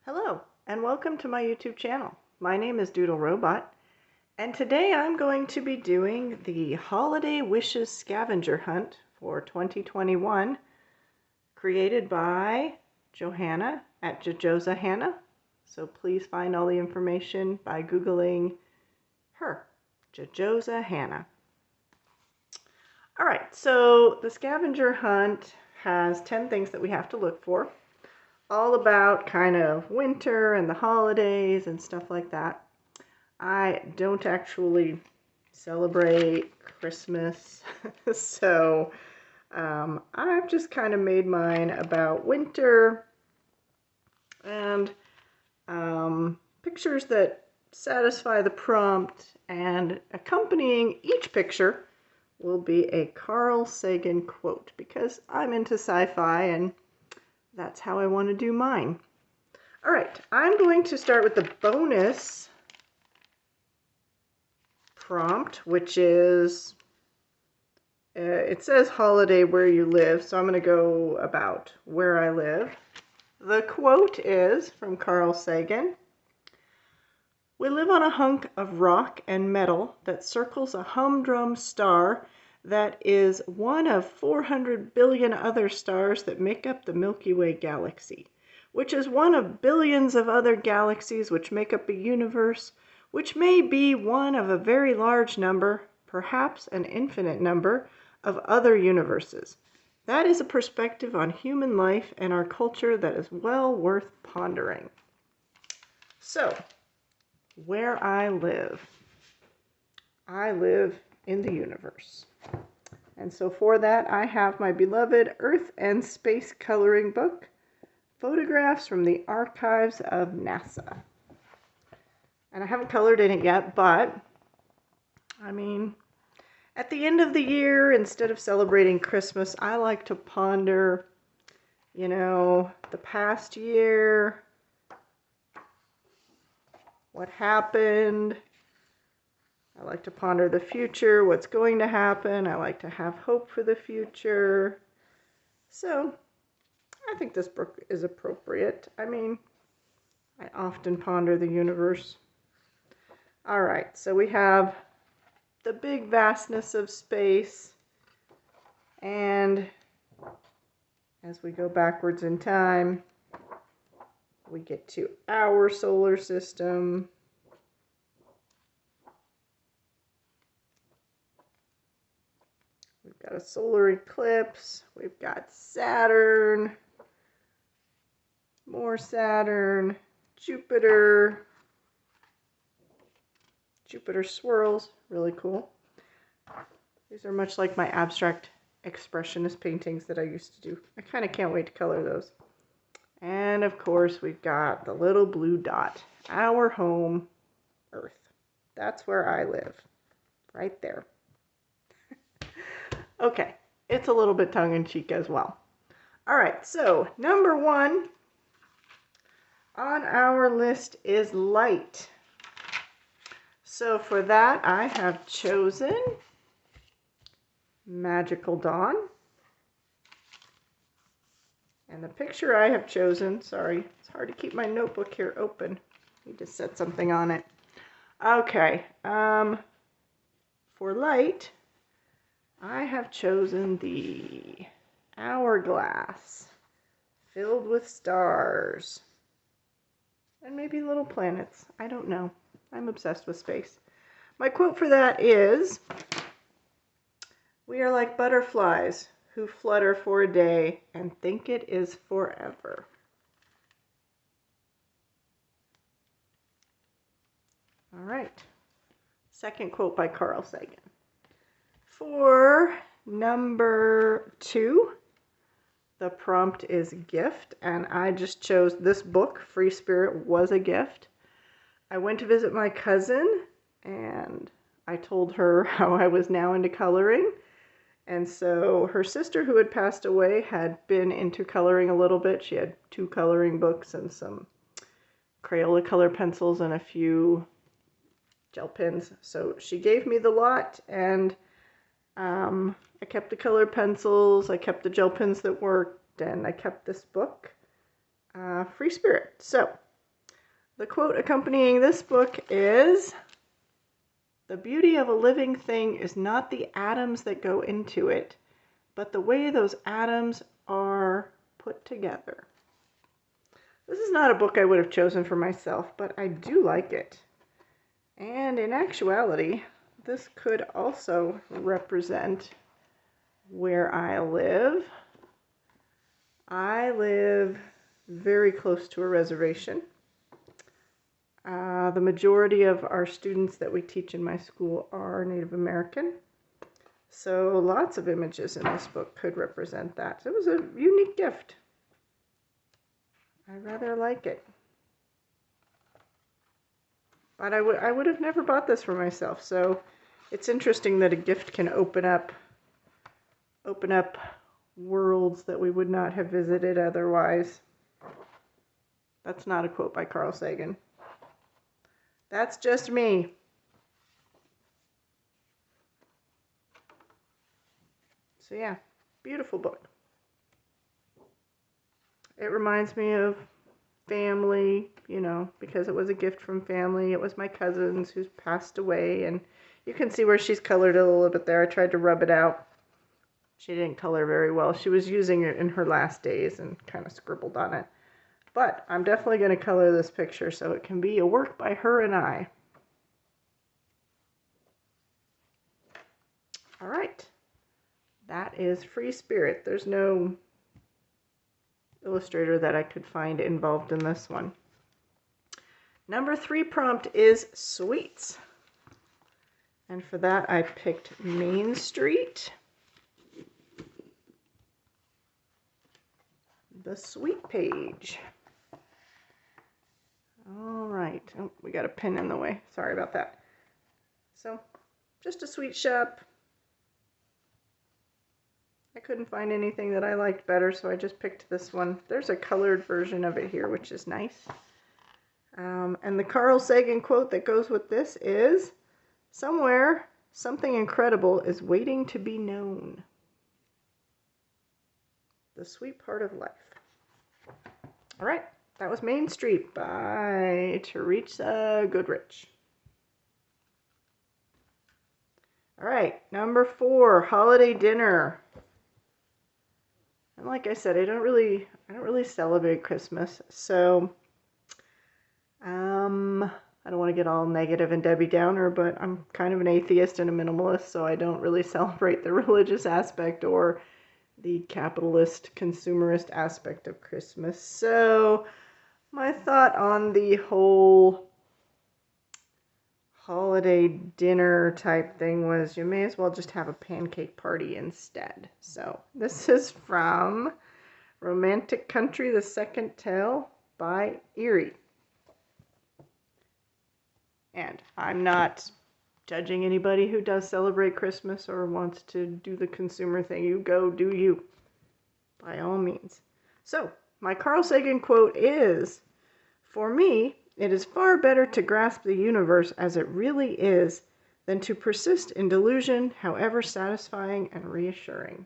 Hello, and welcome to my YouTube channel. My name is Doodle Robot, and today I'm going to be doing the Holiday Wishes Scavenger Hunt for 2021, created by Johanna at Jojoza Hanna. So please find all the information by Googling her, Jojoza Hanna. Alright, so the scavenger hunt has 10 things that we have to look for. All about kind of winter and the holidays and stuff like that. I don't actually celebrate Christmas, so I've just kind of made mine about winter and pictures that satisfy the prompt, and accompanying each picture will be a Carl Sagan quote, because I'm into sci-fi and that's how I want to do mine. All right, I'm going to start with the bonus prompt, which is, it says holiday where you live, so I'm going to go about where I live. The quote is from Carl Sagan. "We live on a hunk of rock and metal that circles a humdrum star that is one of 400 billion other stars that make up the Milky Way galaxy, which is one of billions of other galaxies which make up a universe, which may be one of a very large number, perhaps an infinite number, of other universes. That is a perspective on human life and our culture that is well worth pondering." So, where I live in the universe. And so for that, I have my beloved Earth and Space coloring book, Photographs from the Archives of NASA. And I haven't colored in it yet, but, I mean, at the end of the year, instead of celebrating Christmas, I like to ponder, you know, the past year, what happened. I like to ponder the future, what's going to happen. I like to have hope for the future. So, I think this book is appropriate. I mean, I often ponder the universe. All right, so we have the big vastness of space, and as we go backwards in time, we get to our solar system. We've got a solar eclipse, we've got Saturn, more Saturn, Jupiter swirls, really cool. These are much like my abstract expressionist paintings that I used to do. I kind of can't wait to color those. And of course, we've got the little blue dot, our home, Earth. That's where I live, right there. Okay, it's a little bit tongue-in-cheek as well. All right, so number 1 on our list is light. So for that, I have chosen Magical Dawn. And the picture I have chosen, sorry, it's hard to keep my notebook here open. I need to set something on it. Okay, for light, I have chosen the hourglass filled with stars and maybe little planets. I don't know. I'm obsessed with space. My quote for that is, "We are like butterflies who flutter for a day and think it is forever." All right. Second quote by Carl Sagan. For number 2, the prompt is gift, and I just chose this book. Free Spirit was a gift. I went to visit my cousin, and I told her how I was now into coloring. And so her sister, who had passed away, had been into coloring a little bit. She had 2 coloring books and some Crayola color pencils and a few gel pens. So she gave me the lot, and I kept the colored pencils, I kept the gel pens that worked, and I kept this book, Free Spirit. So The quote accompanying this book is, "The beauty of a living thing is not the atoms that go into it, but the way those atoms are put together." This is not a book I would have chosen for myself, but I do like it. And in actuality, this could also represent where I live. I live very close to a reservation. The majority of our students that we teach in my school are Native American. So lots of images in this book could represent that. It was a unique gift. I rather like it. But I would have never bought this for myself. So it's interesting that a gift can open up worlds that we would not have visited otherwise. That's not a quote by Carl Sagan. That's just me. So yeah, beautiful book. It reminds me of family, you know, because it was a gift from family. It was my cousin's who's passed away, and you can see where she's colored a little bit there. I tried to rub it out. She didn't color very well. She was using it in her last days and kind of scribbled on it. But I'm definitely going to color this picture so it can be a work by her and I. All right. That is Free Spirit. There's no illustrator that I could find involved in this one. Number 3 prompt is sweets. And for that I picked Main Street. The sweet page. All right. Oh, we got a pin in the way. Sorry about that. So, just a sweet shop. I couldn't find anything that I liked better, so I just picked this one. There's a colored version of it here, which is nice. And the Carl Sagan quote that goes with this is, "Somewhere, something incredible is waiting to be known." The sweet part of life. All right, that was Main Street by Teresa Goodrich. All right, number 4, Holiday Dinner. And like I said, I don't really celebrate Christmas, so I don't want to get all negative and Debbie Downer, but I'm kind of an atheist and a minimalist, so I don't really celebrate the religious aspect or the capitalist, consumerist aspect of Christmas. So my thought on the whole holiday dinner type thing was you may as well just have a pancake party instead. So this is from Romantic Country, the Second Tale by Erie. And I'm not judging anybody who does celebrate Christmas or wants to do the consumer thing. You go, do you, by all means. So, my Carl Sagan quote is, "For me, it is far better to grasp the universe as it really is than to persist in delusion, however satisfying and reassuring."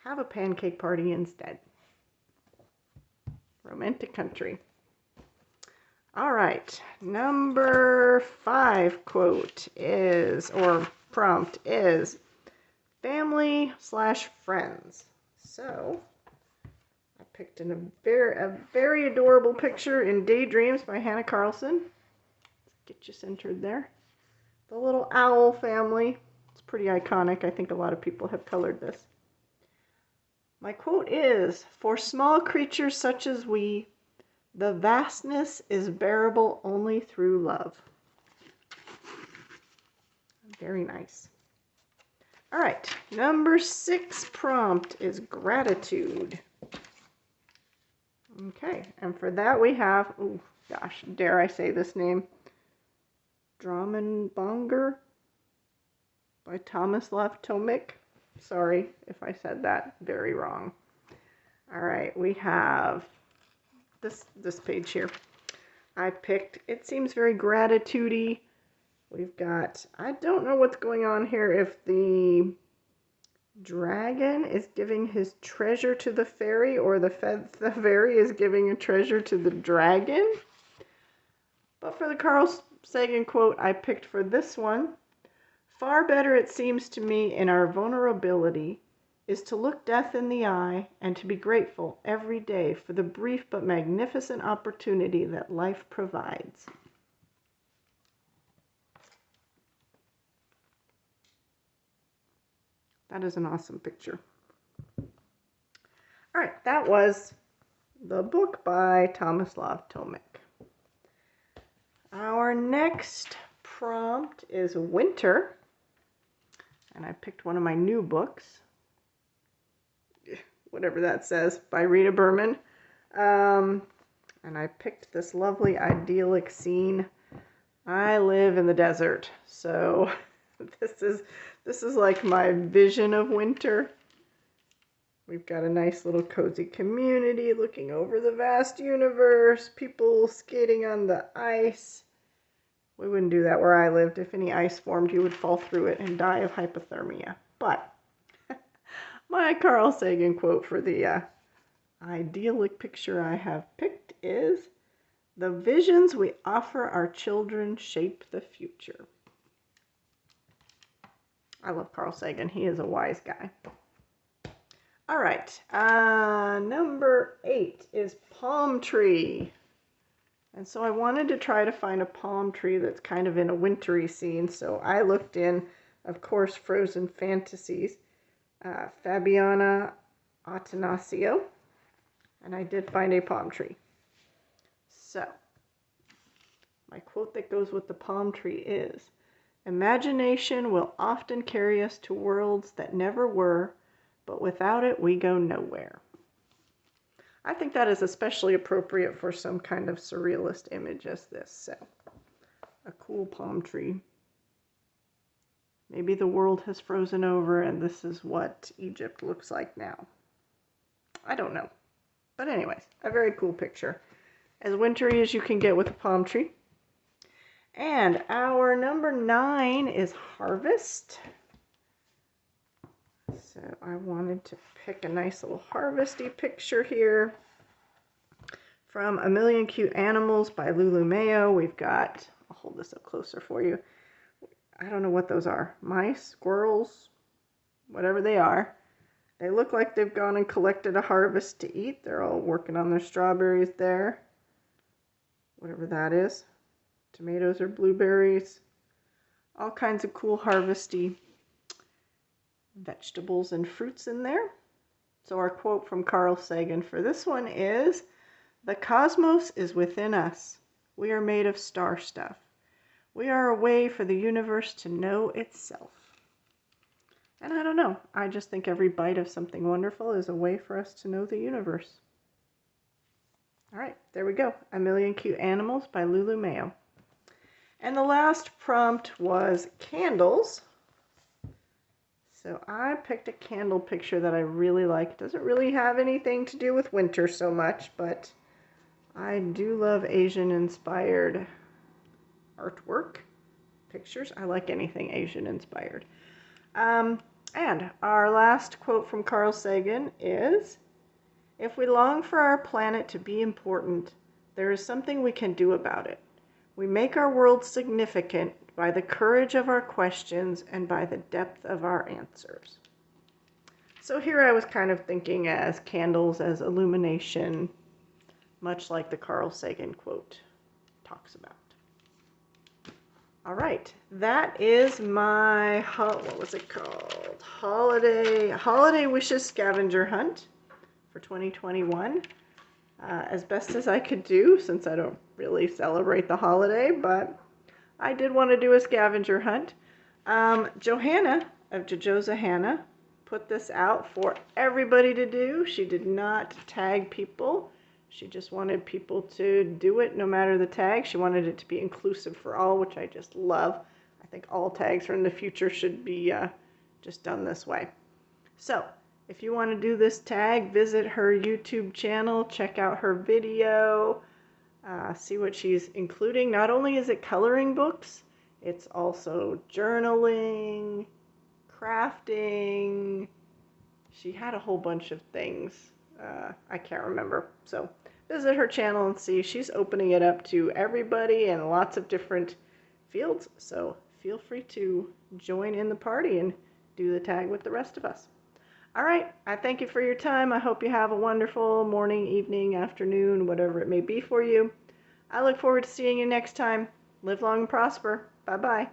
Have a pancake party instead. Romantic Country. All right, number 5 quote is, or prompt is, family/friends. So, I picked a very adorable picture in Daydreams by Hannah Carlson. Let's get you centered there. The little owl family. It's pretty iconic. I think a lot of people have colored this. My quote is, "For small creatures such as we, the vastness is bearable only through love." Very nice. All right, number 6 prompt is gratitude. Okay, and for that we have, oh gosh, dare I say this name? Dramenbonger by Tomislav Tomic. Sorry if I said that very wrong. All right, we have this page here. I picked, it seems very gratitude-y. We've got, I don't know what's going on here, if the dragon is giving his treasure to the fairy, or the fairy is giving a treasure to the dragon. But for the Carl Sagan quote I picked for this one, far better it seems to me in our vulnerability is to look death in the eye and to be grateful every day for the brief but magnificent opportunity that life provides. That is an awesome picture. All right, that was the book by Tomislav Tomic. Our next prompt is winter, and I picked one of my new books, whatever that says, by Rita Berman. And I picked this lovely idyllic scene. I live in the desert, so this is like my vision of winter. We've got a nice little cozy community looking over the vast universe, people skating on the ice. We wouldn't do that where I lived. If any ice formed, you would fall through it and die of hypothermia. But my Carl Sagan quote for the idyllic picture I have picked is, "The visions we offer our children shape the future." I love Carl Sagan. He is a wise guy. All right, number 8 is palm tree. And so I wanted to try to find a palm tree that's kind of in a wintry scene. So I looked in, of course, Frozen Fantasies, Fabiana Attanasio, and I did find a palm tree. So my quote that goes with the palm tree is, "Imagination will often carry us to worlds that never were, but without it we go nowhere." I think that is especially appropriate for some kind of surrealist image as this. So, a cool palm tree. Maybe the world has frozen over and this is what Egypt looks like now. I don't know. But anyways, a very cool picture. As wintry as you can get with a palm tree. And our number 9 is harvest. So I wanted to pick a nice little harvesty picture here from A Million Cute Animals by Lulu Mayo. We've got, I'll hold this up closer for you. I don't know what those are. Mice, squirrels, whatever they are. They look like they've gone and collected a harvest to eat. They're all working on their strawberries there. Whatever that is. Tomatoes or blueberries. All kinds of cool harvesty vegetables and fruits in there. So our quote from Carl Sagan for this one is, "The cosmos is within us. We are made of star stuff. We are a way for the universe to know itself." And I don't know, I just think every bite of something wonderful is a way for us to know the universe. All right, there we go. A Million Cute Animals by Lulu Mayo. And the last prompt was candles. So I picked a candle picture that I really like. It doesn't really have anything to do with winter so much, but I do love Asian-inspired artwork, pictures. I like anything Asian-inspired. And our last quote from Carl Sagan is, "If we long for our planet to be important, there is something we can do about it. We make our world significant by the courage of our questions and by the depth of our answers." So here I was kind of thinking as candles as illumination, much like the Carl Sagan quote talks about. All right, that is my, what was it called? Holiday Wishes Scavenger Hunt for 2021. As best as I could do, since I don't really celebrate the holiday, but I did want to do a scavenger hunt. Johanna of Jojoza Hanna put this out for everybody to do. She did not tag people. She just wanted people to do it no matter the tag. She wanted it to be inclusive for all, which I just love. I think all tags from the future should be just done this way. So, if you want to do this tag, visit her YouTube channel, check out her video, see what she's including. Not only is it coloring books, it's also journaling, crafting, she had a whole bunch of things. I can't remember. So visit her channel and see. She's opening it up to everybody and lots of different fields. So feel free to join in the party and do the tag with the rest of us. All right. I thank you for your time. I hope you have a wonderful morning, evening, afternoon, whatever it may be for you. I look forward to seeing you next time. Live long and prosper. Bye-bye.